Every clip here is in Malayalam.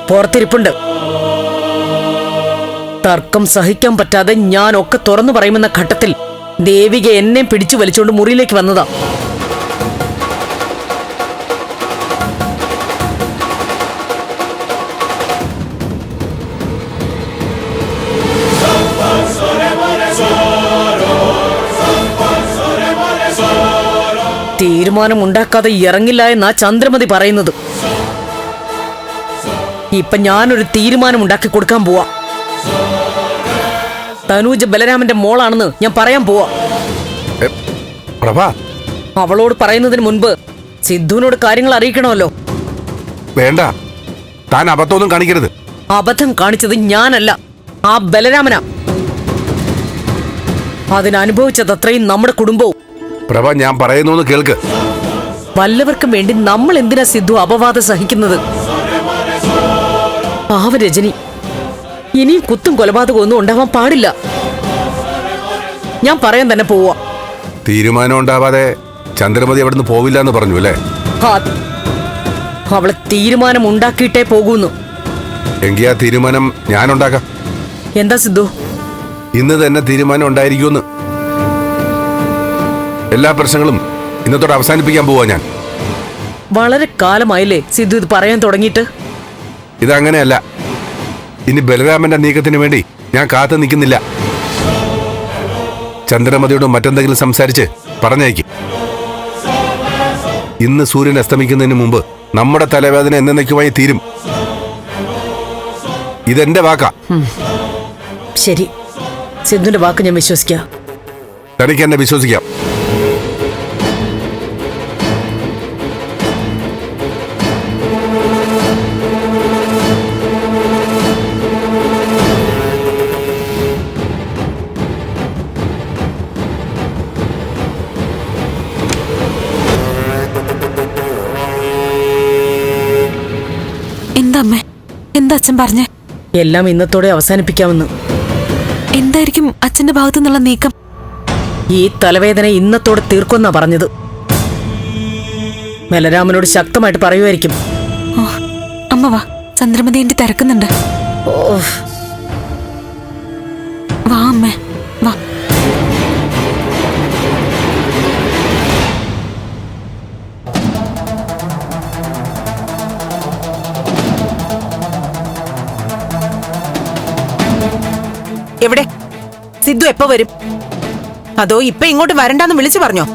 പുറത്തിരിപ്പുണ്ട്. തർക്കം സഹിക്കാൻ പറ്റാതെ ഞാൻ ഒക്കെ തുറന്നു പറയുമെന്ന ഘട്ടത്തിൽ ദേവിക എന്നെ പിടിച്ചു വലിച്ചുകൊണ്ട് മുറിയിലേക്ക് വന്നതാ. തീരുമാനമുണ്ടാക്കാതെ ഇറങ്ങില്ല എന്നാ ചന്ദ്രമതി പറയുന്നത്. ഇപ്പൊ ഞാനൊരു തീരുമാനമുണ്ടാക്കി കൊടുക്കാൻ പോവാ. തനൂജ ബലരാമന്റെ മോളാണെന്ന് ഞാൻ പറയാൻ പോവാ. അവളോട് പറയുന്നതിന് മുൻപ് സിദ്ധുവിനോട് കാര്യങ്ങൾ അറിയിക്കണമല്ലോ. വേണ്ട, താൻ അബദ്ധമൊന്നും കാണിക്കരുത്. അബദ്ധം കാണിച്ചത് ഞാനല്ല, ആ ബലരാമനാ. അതിനനുഭവിച്ചതത്രയും നമ്മുടെ കുടുംബവും. പ്രഭ, ഞാൻ പറയുന്നു കേൾക്ക്. വല്ലവർക്കും വേണ്ടി നമ്മൾ എന്തിനാ സിദ്ധു അപവാദം സഹിക്കുന്നത്? പാവ രജനി, ഇനിയും കുത്തും കൊലപാതകം ഒന്നും ഉണ്ടാവാൻ പാടില്ല. ഞാൻ പറയാൻ തന്നെ പോവാ. തീരുമാനം ഉണ്ടാവാതെ ചന്ദ്രമതി അവിടുന്ന് പോവില്ല എന്ന് പറഞ്ഞു അല്ലേ? അവളെ തീരുമാനം ഉണ്ടാക്കിയിട്ടേ പോകൂന്നു. എങ്കിൽ ആ തീരുമാനം ഞാൻ ഉണ്ടാക്കാം. എന്താ സിദ്ധു? ഇന്ന് തന്നെ തീരുമാനം ഉണ്ടായിരിക്കുമെന്ന്. എല്ലാ പ്രശ്നങ്ങളും ഇന്നത്തോടെ അവസാനിപ്പിക്കാൻ പോവാ ഞാൻ. വളരെ കാലമായില്ലേ സിദ്ധു ഇത് പറയാൻ തുടങ്ങിയിട്ട്? ഇതങ്ങനെയല്ല. ഇനി ബലരാമന്റെ നീക്കത്തിന് വേണ്ടി ഞാൻ കാത്തു നിൽക്കുന്നില്ല. ചന്ദ്രമതിയോട് മറ്റെന്തെങ്കിലും സംസാരിച്ച് പറഞ്ഞയക്കും. ഇന്ന് സൂര്യൻ അസ്തമിക്കുന്നതിന് മുമ്പ് നമ്മുടെ തലവേദന എന്നേക്കുമായി തീരും. ഇതെന്റെ വാക്കാ. ശരി, സിദ്ധുവിന്റെ വാക്ക് ഞാൻ വിശ്വസിക്കാം. തനിക്ക് എന്നെ വിശ്വസിക്കാം. എന്താ അച്ഛൻ പറഞ്ഞേ? എല്ലാം ഇന്നത്തോടെ അവസാനിപ്പിക്കാമെന്ന്. എന്തായിരിക്കും അച്ഛന്റെ ഭാഗത്തു നിന്നുള്ള നീക്കം? ഈ തലവേദന ഇന്നത്തോടെ തീർക്കുമെന്നാ പറഞ്ഞത്. ബലരാമനോട് ശക്തമായിട്ട് പറയുമായിരിക്കും. അമ്മ വാ, ചന്ദ്രമതി എന്റെ തിരക്കുന്നുണ്ട്. വാ അമ്മേ, വാ. എവിടെ സിദ്ധു? എപ്പോ വരും? അതോ ഇപ്പൊ ഇങ്ങോട്ട് വരണ്ടെന്ന് വിളിച്ചു പറഞ്ഞോ?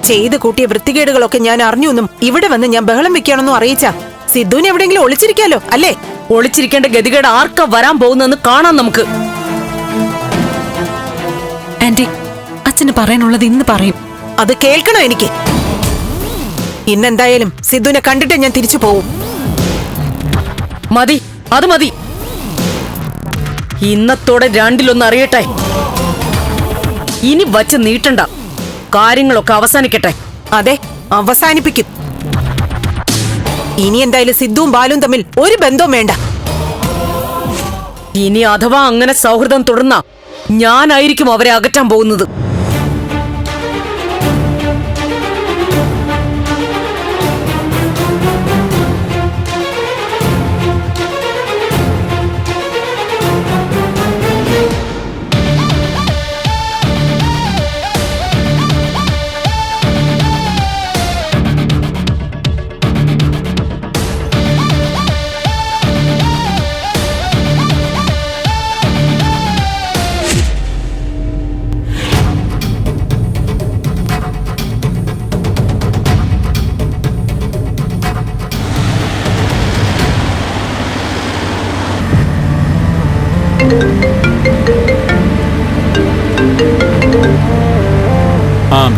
ചെയ്ത് കൂട്ടിയ വൃത്തികേടുകളൊക്കെ ഞാൻ അറിഞ്ഞുവെന്നും ഇവിടെ വന്ന് ഞാൻ ബഹളം വെക്കുകയാണെന്നും അറിയിച്ചാ സിദ്ധുവിനെ എവിടെയെങ്കിലും ഒളിച്ചിരിക്കാലോ അല്ലേ? ഒളിച്ചിരിക്കേണ്ട ഗതികേട് ആർക്കാ വരാൻ പോകുന്നെന്ന് കാണാം നമുക്ക്. ആന്റി, അച്ഛന് പറയാനുള്ളത് ഇന്ന് പറയും. അത് കേൾക്കണോ എനിക്ക്? ഇന്നെന്തായാലും സിദ്ധുവിനെ കണ്ടിട്ട് ഞാൻ തിരിച്ചു പോവും. മതി, അത് മതി. ഇന്നത്തോടെ രണ്ടിലൊന്ന് അറിയട്ടെ. ഇനി വച്ച് നീട്ടണ്ട, കാര്യങ്ങളൊക്കെ അവസാനിക്കട്ടെ. അതെ, അവസാനിപ്പിക്കും. ഇനി എന്തായാലും സിദ്ധുവും ബാലുവും തമ്മിൽ ഒരു ബന്ധവും വേണ്ട. ഇനി അഥവാ അങ്ങനെ സൗഹൃദം തുടർന്ന ഞാനായിരിക്കും അവരെ അകറ്റാൻ പോകുന്നത്.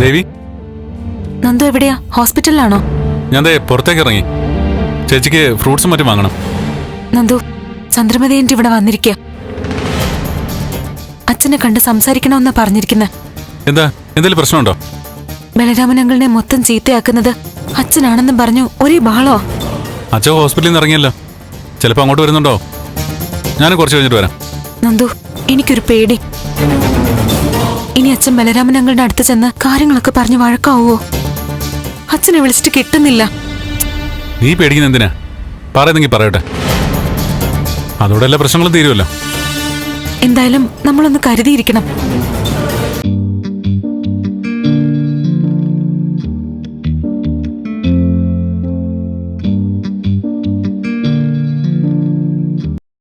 ദേവി, നന്ദു എവിടെയാ? ഹോസ്പിറ്റലിലാണോ? ഞാൻ പുറത്തേക്ക് ഇറങ്ങി. ചേച്ചിക്ക് ഫ്രൂട്ട്സും മറ്റും വാങ്ങണം. നന്ദു, ചന്ദ്രമതി എന്റെ ഇവിടെ വന്നിരിക്കുക. അച്ഛനെ കണ്ട് സംസാരിക്കണമെന്നാ പറഞ്ഞിരിക്കുന്നത്. എന്താ, എന്തെങ്കിലും പ്രശ്നമുണ്ടോ? ബലരാമൻ അങ്കിളിനെ മൊത്തം ചീത്തയാക്കുന്നത് അച്ഛനാണെന്നും പറഞ്ഞു ഒരേ ബഹളോ. അച്ഛൻ ഹോസ്പിറ്റലിൽ നിന്ന് ഇറങ്ങിയല്ലോ, ചിലപ്പോ അങ്ങോട്ട് വരുന്നുണ്ടോ? ഞാൻ കുറച്ച് കഴിഞ്ഞിട്ട് വരാം. നന്ദു, എനിക്കൊരു പേടി. ഇനി അച്ഛൻ ബലരാമൻ അങ്കിളുടെ അടുത്ത് ചെന്ന് കാര്യങ്ങളൊക്കെ പറഞ്ഞു വഴക്കാവോ? അച്ഛനെ വിളിച്ചിട്ട് കിട്ടുന്നില്ല. നീ പേടിക്കുന്ന എന്തിനാ? പറയുന്നെങ്കിൽ പറയട്ടെ. അതോടെ എല്ലാ പ്രശ്നങ്ങളും തീരുമല്ലോ. എന്തായാലും നമ്മളൊന്ന് കരുതിയിരിക്കണം.